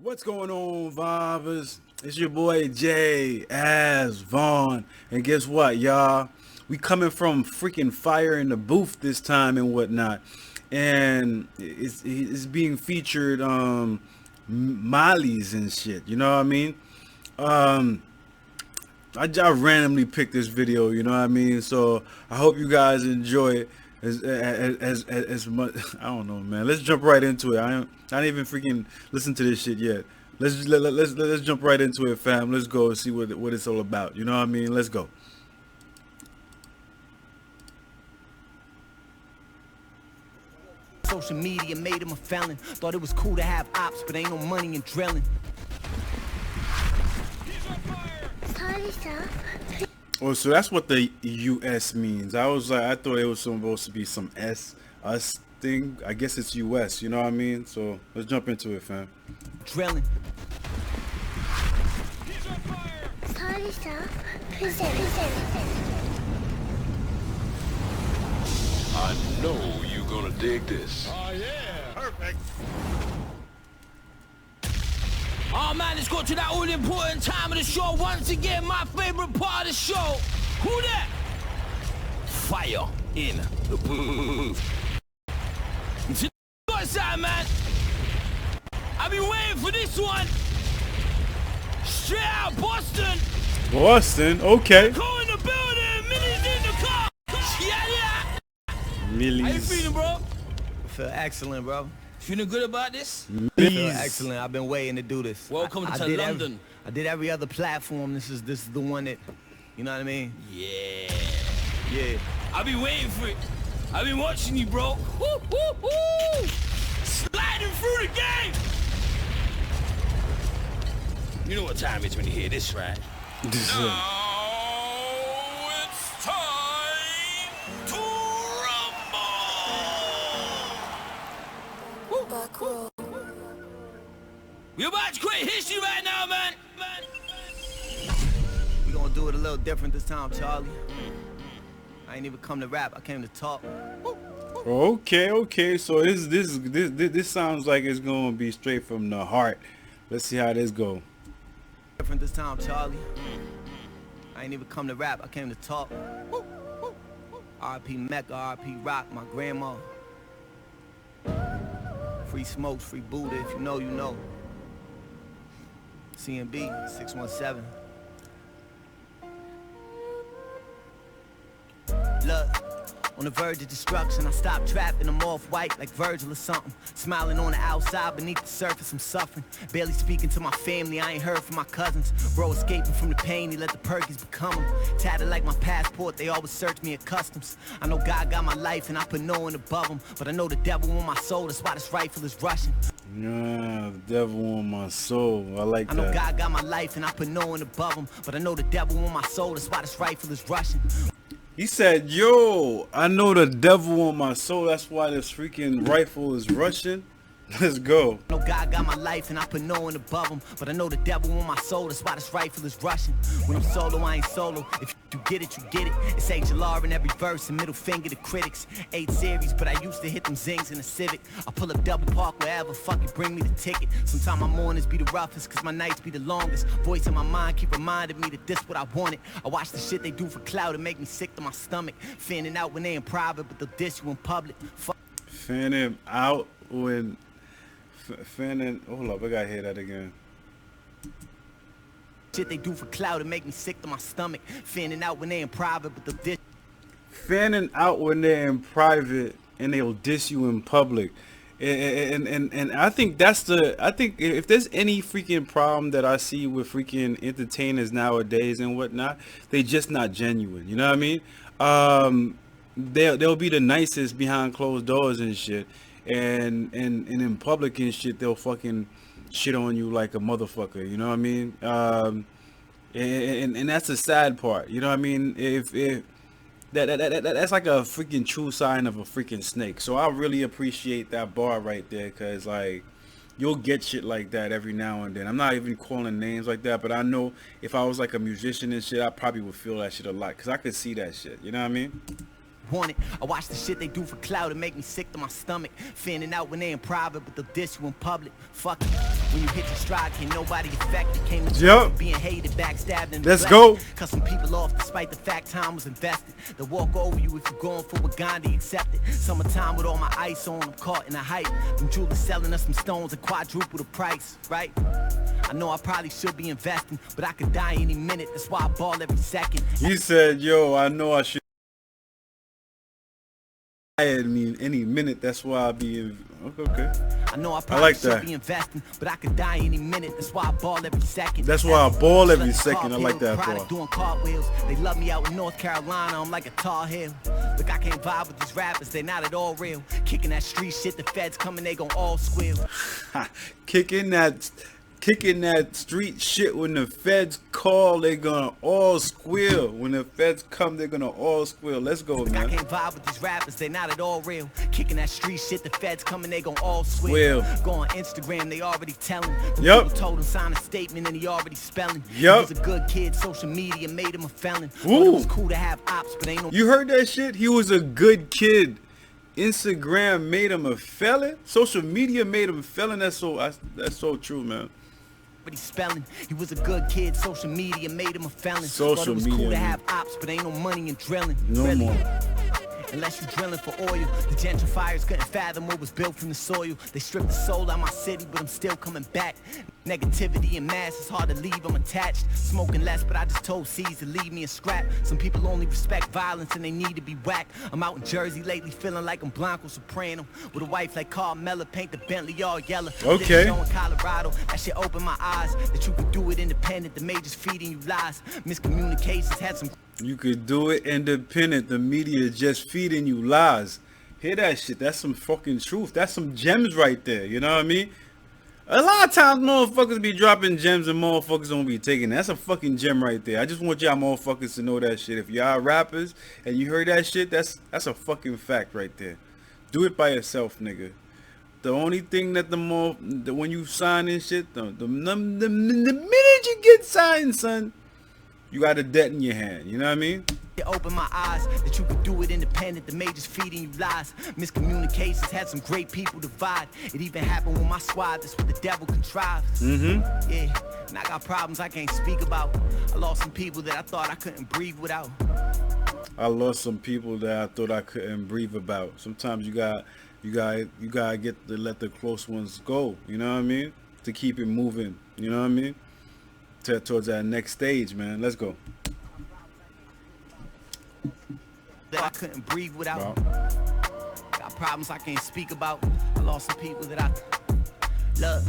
What's going on, vibers? It's your boy Jay as Vaughn, and guess what, y'all? We coming from freaking fire in the booth this time and whatnot, and it's being featured Millyz and shit. You know what I mean? Um, I just randomly picked this video. You know what I mean? So I hope you guys enjoy it as much. I don't know, man. Let's jump right into it. I didn't even freaking listen to this shit yet. Let's jump right into it, fam. Let's go and see what it's all about. You know what I mean? Let's go. Social media made him a felon. Thought it was cool to have ops, but ain't no money in drilling. Oh, so that's what the US means. I thought it was supposed to be some us thing. I guess it's US, you know what I mean? So let's jump into it, fam. Drilling. Sorry, sir. Present. I know you're gonna dig this. Oh yeah, perfect. Oh man, it's got to that all important time of the show. Once again, my favorite part of the show. Who that? Fire in the booth. What's that, man? I've been waiting for this one. Straight out Boston. Boston, okay. Go in the building. Millyz in the car. Yeah. Millyz. How you feeling, bro? I feel excellent, bro. Feeling good about this? Millyz. I feel excellent. I've been waiting to do this. Welcome to London. I did every other platform. This is the one that, you know what I mean? Yeah. Yeah. I've been waiting for it. I've been watching you, bro. Woo, woo, woo. Sliding through the game. You know what time it is when you hear this, right? Now it's time to rumble. We're about to create history right now, man. We gonna do it a little different this time, Charlie. I ain't even come to rap. I came to talk. Okay. So this sounds like it's gonna be straight from the heart. Let's see how this go. Different this time, Charlie. I ain't even come to rap. I came to talk. R.P. Mecca, R.P. Rock, my grandma. Free smokes, free Buddha. If you know, you know. CMB 617. Look, on the verge of destruction, I stopped trapping. I'm off-white like Virgil or something. Smiling on the outside, beneath the surface, I'm suffering. Barely speaking to my family, I ain't heard from my cousins. Bro escaping from the pain, he let the perkies become him. Tatted like my passport, they always search me at customs. I know God got my life and I put no one above him. But I know the devil on my soul, that's why this rifle is rushing. Yeah, the devil on my soul. I like that. I know God got my life and I put no one above him. But I know the devil on my soul, that's why this rifle is rushing. He said, yo, I know the devil on my soul. That's why this freaking rifle is rushing. Let's go. I know God got my life and I put no one above him. But I know the devil on my soul, that's why this rifle is rushing. When I'm solo, I ain't solo. If you get it, you get it. It's H.L.R. in every verse and middle finger to critics. 8 series, but I used to hit them zings in the Civic. I pull up double park wherever, fuck it, bring me the ticket. Sometimes my mornings be the roughest, cause my nights be the longest. Voice in my mind keep reminding me that this what I wanted. I watch the shit they do for clout and make me sick to my stomach. Fanning out when they in private, but they'll diss you in public. Fuck. Fanning out when... Fanning... Hold up, I gotta hear that again. Shit they do for clout and make me sick to my stomach. Fanning out when they in private, but they'll diss. Fanning out when they're in private and they'll diss you in public. And I think that's I think if there's any freaking problem that I see with freaking entertainers nowadays and whatnot, they just not genuine. You know what I mean? They'll be the nicest behind closed doors and shit. And in public and shit, they'll fucking shit on you like a motherfucker. You know what I mean? And that's the sad part. You know what I mean? If that's like a freaking true sign of a freaking snake. So I really appreciate that bar right there, because like you'll get shit like that every now and then. I'm not even calling names like that, but I know if I was like a musician and shit, I probably would feel that shit a lot, because I could see that shit. You know what I mean? want it. I watch the shit they do for clout and make me sick to my stomach. Fanning out when they in private, but they'll diss you in public. Fuck it. When you hit your stride, can't nobody affect it. Came to being hated, backstabbed, and let's go. Cut some people off despite the fact time was invested. They'll walk over you if you're going for what Gandhi accepted. Summertime with all my ice on, I'm caught in a hype. Them jewelers selling us some stones at quadruple the price, right? I know I probably should be investing, but I could die any minute. That's why I ball every second. He said, yo, I know I should die any minute. That's why I be okay. I know I probably should be investing, but I could die any minute. That's why I ball every second. That's why I ball every second. I like that part. Doing cartwheels. They love me out in North Carolina. I'm like a Tar Heel. Look, I can't vibe with these rappers. They not at all real. Kicking that street shit. The feds coming, they gon' all squeal. Kicking that street shit. When the feds call, they gonna all squeal. When the feds come, they're gonna all squeal. Let's go, man. I can't vibe with these rappers, they not at all real. Kicking that street shit, the feds coming, they gon' all squeal. Go on Instagram, they already telling. People told him sign a statement and he already spelling. He was a good kid, social media made him a felon. It was cool to have ops, but ain't no. You heard that shit? He was a good kid. Instagram made him a felon. Social media made him a felon. That's so true, man. But he's spelling. He was a good kid. Social media made him a felon. Social media. It was cool to have ops, but ain't no money in drilling. No more. Unless you drilling for oil. The gentrifiers couldn't fathom what was built from the soil. They stripped the soul out my city, but I'm still coming back. Negativity and mass, it's hard to leave, I'm attached. Smoking less, but I just told C's to leave me a scrap. Some people only respect violence and they need to be whacked. I'm out in Jersey lately feeling like I'm Blanco Soprano. With a wife like Carmella, paint the Bentley all yellow. Okay. In Colorado, that shit opened my eyes. That you could do it independent, the major's feeding you lies. Miscommunications had some... You could do it independent, the media just feeding you lies. Hear that shit, that's some fucking truth. That's some gems right there, you know what I mean? A lot of times motherfuckers be dropping gems and motherfuckers don't be taking it. That's a fucking gem right there. I just want y'all motherfuckers to know that shit. If y'all rappers and you heard that shit, that's a fucking fact right there. Do it by yourself, nigga. The only thing that when you sign and shit, the minute you get signed, son, you got a debt in your hand. You know what I mean? It opened my eyes that you could do it independent. The major's feeding you lies. Miscommunications had some great people divide. It even happened with my squad. That's what the devil contrived. Yeah, and I got problems I can't speak about. I lost some people that I thought I couldn't breathe without. I lost some people that I thought I couldn't breathe about. Sometimes you gotta get to let the close ones go. You know what I mean? To keep it moving. You know what I mean? Towards that next stage, man. Let's go. That I couldn't breathe without. Got problems I can't speak about. I lost some people that I love.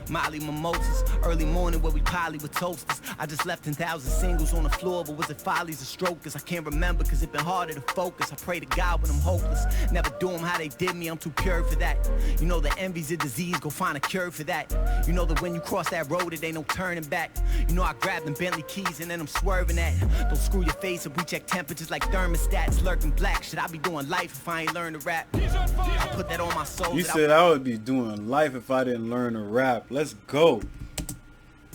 Molly mimosas, early morning where we poly with toasters. I just left 10,000 singles on the floor, but was it follies or strokers? I can't remember cause it been harder to focus. I pray to God when I'm hopeless. Never do them how they did me, I'm too pure for that. You know that envy's a disease, go find a cure for that. You know that when you cross that road, it ain't no turning back. You know I grab them Bentley keys and then I'm swerving at. Don't screw your face up, we check temperatures like thermostats. Lurking black, should I be doing life if I ain't learn to rap? I put that on my soul. You said I would be doing life if I didn't learn to rap. Let's go.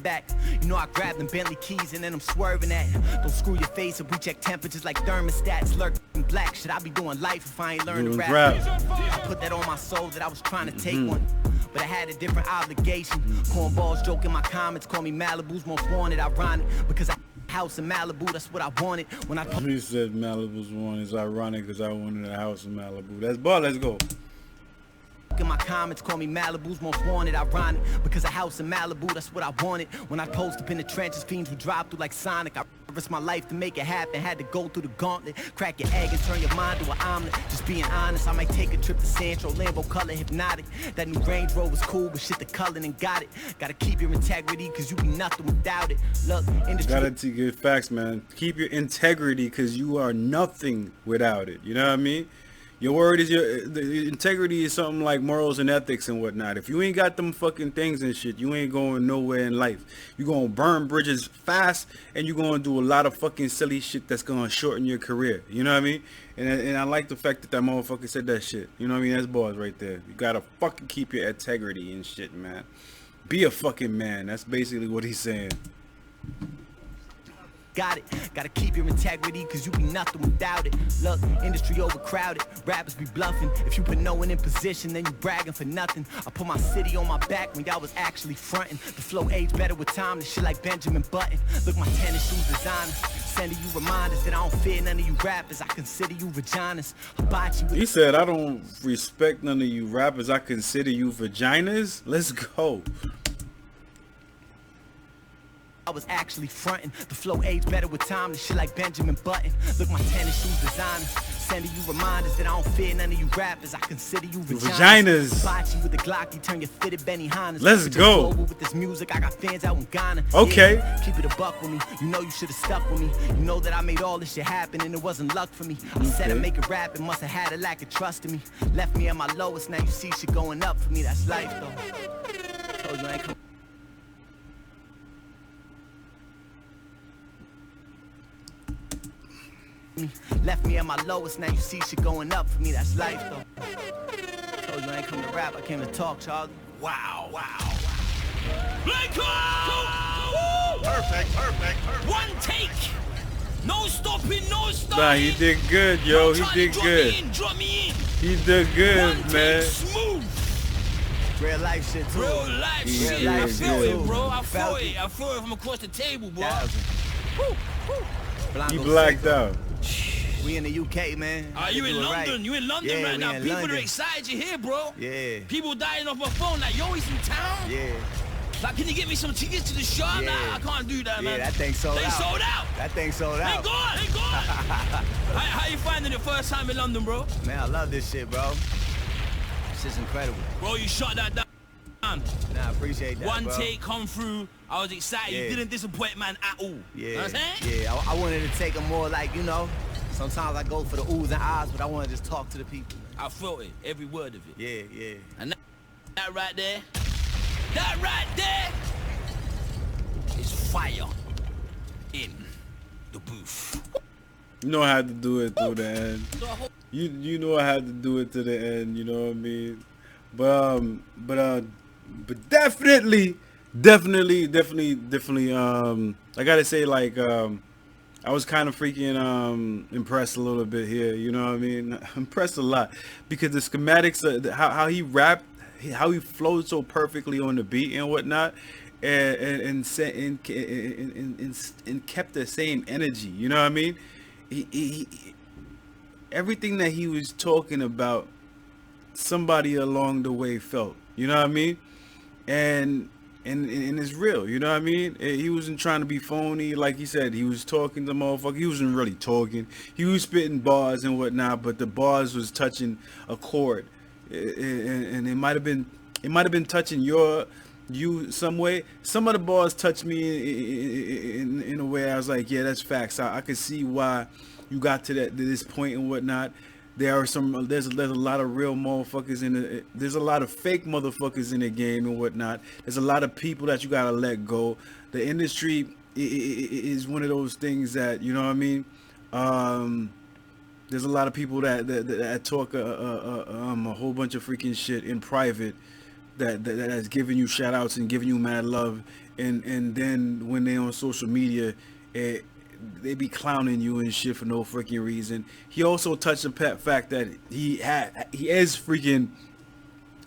Back. You know I grab them Bentley keys and then I'm swerving at. Don't screw your face up, we check temperatures like thermostats. Lurking black, should I be doing life if I ain't learn to rap? I put that on my soul that I was trying to take one, but I had a different obligation. Cornballs joking my comments, call me Malibu's most wanted. Ironic because I house in Malibu, that's what I wanted. When I he said Malibu's one is ironic because I wanted a house in Malibu. That's ball. Let's go. In my comments, call me Malibu's most wanted. Ironic because a house in Malibu, that's what I wanted. When I post up in the trenches, fiends would drive through like Sonic. I risked my life to make it happen, had to go through the gauntlet. Crack your egg and turn your mind to an omelet. Just being honest, I might take a trip to Santro, Lambo color hypnotic. That new Range Rover's cool, but shit the color and got it. Gotta keep your integrity cause you be nothing without it. Look, industry. Gotta get facts, man. Keep your integrity cause you are nothing without it. You know what I mean? Your word is the integrity is something like morals and ethics and whatnot. If you ain't got them fucking things and shit, you ain't going nowhere in life. You gonna burn bridges fast and you gonna do a lot of fucking silly shit that's gonna shorten your career. You know what I mean? And I like the fact that motherfucker said that shit. You know what I mean? That's bars right there. You gotta fucking keep your integrity and shit, man. Be a fucking man. That's basically what he's saying. got it. Gotta keep your integrity, cause you be nothing without it. Look, industry overcrowded, rappers be bluffing. If you put no one in position, then you bragging for nothing. I put my city on my back when y'all was actually fronting. The flow age better with time, the shit like Benjamin Button. Look, my tennis shoes designer, sending you reminders that I don't fear none of you rappers. I consider you vaginas. Hibachi with He said, I don't respect none of you rappers. I consider you vaginas. Let's go. I was actually fronting. The flow age better with time, the shit like Benjamin Button. Look, my tennis shoes designer, sending you reminders that I don't fear none of you rappers. I consider you vaginas. Hibachi with the Glock, you turn your fitted Benny Hannes. Let's go. With this music, I got fans out in Ghana. Okay. Yeah, keep it a buck with me. You know you should have stuck with me. You know that I made all this shit happen and it wasn't luck for me. I said I'd make it rap, it must have had a lack of trust in me. Left me at my lowest, now you see shit going up for me. That's life though. Told you I ain't come. Left me at my lowest, now you see shit going up for me. That's life though. Told you I ain't come to rap, I came to talk, Charlie. Wow. Perfect. One take. No stopping, no stopping. Nah, he did good, yo. He did good. Drop me in. He did good, One man. take, smooth. Real life shit too. Real life He shit. did I feel good. it, bro. I feel Felt it. I feel it from across the table, bro. He blacked out. We in the UK, man. You in London? Right. You in London Yeah, right we now? in People London. are excited you're here, bro. Yeah. People dying off my phone like, yo, he's in town. Yeah. Like, can you get me some tickets to the show? Yeah. Nah, I can't do that, Yeah, man. that thing sold They out. sold out. That thing sold They out. gone. How you finding it first time in London, bro? Man, I love this shit, bro. This shit's incredible. Bro, you shot that down. Nah, I appreciate that, One bro. take come through. I was excited. Yeah. You didn't disappoint, man, at all. Yeah. You know what I'm saying? Yeah, I wanted to take them more like, you know, sometimes I go for the oohs and ahs, but I want to just talk to the people. I felt it, every word of it. Yeah. And that right there is fire in the booth. You know I had to do it through the end. You know I had to do it to the end, you know what I mean? But definitely, I gotta say, like, I was kind of freaking impressed a little bit here, you know what I mean? Impressed a lot because the schematics, how he rapped, how he flowed so perfectly on the beat and whatnot, and kept the same energy, you know what I mean? He everything that he was talking about, somebody along the way felt, you know what I mean? And it's real, you know what I mean? He wasn't trying to be phony, like he said. He was talking to motherfucker. He wasn't really talking. He was spitting bars and whatnot, but the bars was touching a chord, and it might have been touching you some way. Some of the bars touched me in a way I was like, yeah, that's facts. I could see why you got to this point and whatnot. There's a lot of real motherfuckers in it. There's a lot of fake motherfuckers in the game and whatnot. There's a lot of people that you gotta let go. The industry is one of those things that, you know what I mean. There's a lot of people that talk a whole bunch of freaking shit in private that's giving you shout outs and giving you mad love, and then when they on social media, they be clowning you and shit for no freaking reason. He also touched the fact that he is freaking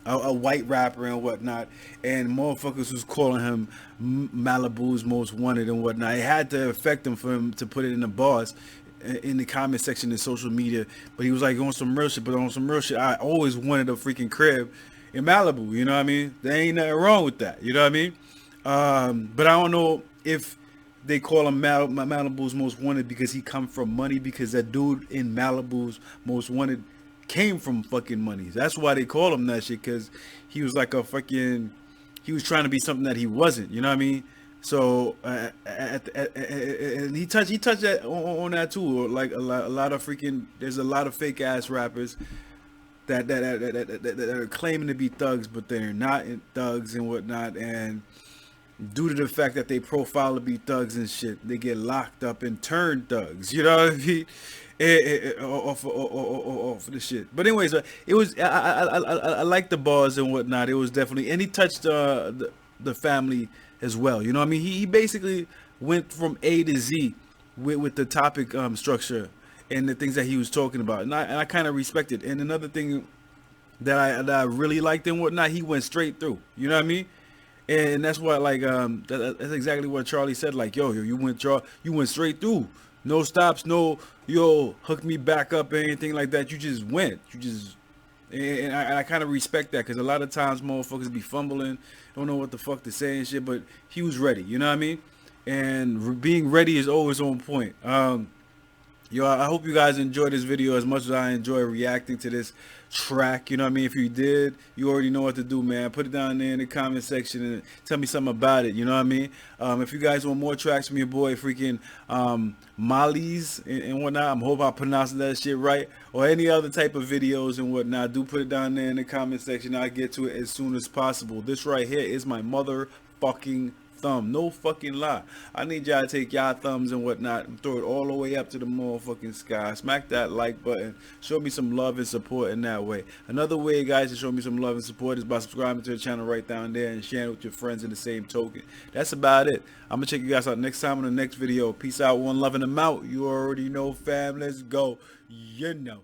a white rapper and whatnot, and motherfuckers was calling him Malibu's most wanted and whatnot. It had to affect him for him to put it in the bars in the comment section in social media. But he was like on some real shit. But on some real shit, I always wanted a freaking crib in Malibu. You know what I mean? There ain't nothing wrong with that. You know what I mean? But I don't know if they call him Malibu's most wanted because he come from money, because that dude in Malibu's most wanted came from fucking money. That's why they call him that shit, because he was like a fucking, he was trying to be something that he wasn't, you know what I mean? So and he touched that on that too. Like a lot of freaking, there's a lot of fake ass rappers that are claiming to be thugs, but they're not thugs and whatnot, and due to the fact that they profile to be thugs and shit, they get locked up and turned thugs. You know what I mean? Off the shit. But anyways, it was I like the bars and whatnot. It was definitely, and he touched the family as well. You know what I mean? He basically went from A to Z with the topic structure and the things that he was talking about, and I kind of respect it. And another thing that I really liked and whatnot, he went straight through. You know what I mean? And that's what, like, that's exactly what Charlie said. Like, yo, you went straight through, no stops, no hook me back up or anything like that. You just went, and I kind of respect that, because a lot of times motherfuckers be fumbling, don't know what the fuck to say and shit. But he was ready. You know what I mean? And being ready is always on point. Yo, I hope you guys enjoyed this video as much as I enjoy reacting to this track. You know what I mean? If you did, you already know what to do, man. Put it down there in the comment section and tell me something about it. You know what I mean? If you guys want more tracks from your boy freaking Millyz and whatnot, I hope I'm pronouncing that shit right, or any other type of videos and whatnot, do put it down there in the comment section. I'll get to it as soon as possible. This right here is my motherfucking thumb, no fucking lie. I need y'all to take y'all thumbs and whatnot and throw it all the way up to the motherfucking sky. Smack that like button. Show me some love and support in that way. Another way, guys, to show me some love and support is by subscribing to the channel right down there and sharing it with your friends in the same token. That's about it. I'm gonna check you guys out next time on the next video. Peace out, one love, and I'm out. You already know, fam. Let's go. You know.